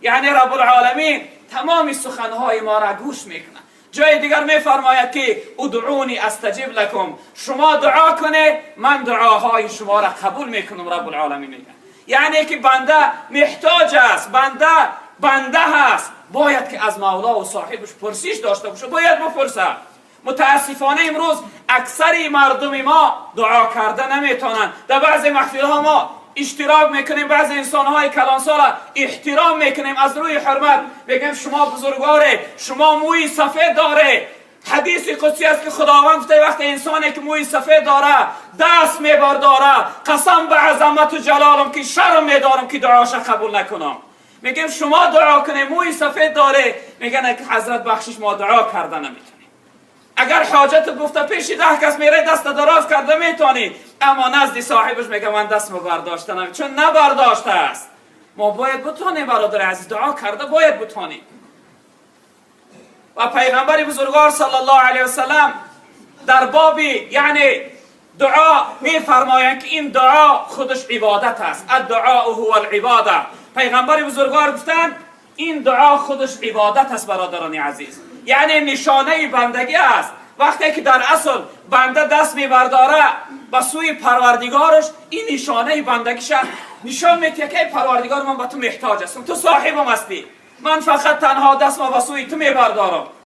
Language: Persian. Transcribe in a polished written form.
یعنی رب العالمین تمام سخنهای ما را گوش میکنه. جای دیگر میفرماید که ادعونی استجب لکم، شما دعا کنه من دعاهای شما را قبول میکنم. رب العالمین میگه یعنی که بنده محتاج است، بنده هست، باید که از مولا و صاحبش پرسش داشته باشه، باید بپرسه. متاسفانه امروز اکثر مردم ما دعا کرده نمیتونن. در بعضی محفل ها ما اشتراک میکنیم، بعضی انسان های کلانسال احترام میکنیم از روی حرمت، بگیم شما بزرگواره، شما موی سفید داره. حدیث قدسی است که خداوند گفته وقتی انسانی که موی سفید داره دست میبرداره، قسم به عظمت و جلالم که شرم میدارم که دعاش قبول نکنم. میگیم شما دعا کنه موی سفید داره، میگن که حضرت بخشش ما دعا کرده نمیتونیم. اگر حاجت گفته پیش 10 کس میره دست دراز کرده میتونی، اما نزد صاحبش میگه من دست برداشته نمیتونم، چون نبرداشته است. ما باید بتونیم برادر عزیز، دعا کرده باید بتونیم. و پیغمبر بزرگوار صلی الله علیه وسلم در باب یعنی دعا میفرمایند که این دعا خودش عبادت است. الدعاء هو العباده. پیغمبر بزرگوار گفتند این دعا خودش عبادت است برادران عزیز، یعنی نشانه بندگی است. وقتی که در اصل بنده دست میبرداره به سوی پروردگارش، این نشانه بندگیش نشان میده که پروردگار من به تو محتاج هستم، تو صاحبم هستی، من فقط تنها دست ما به سوی تو میبردارم.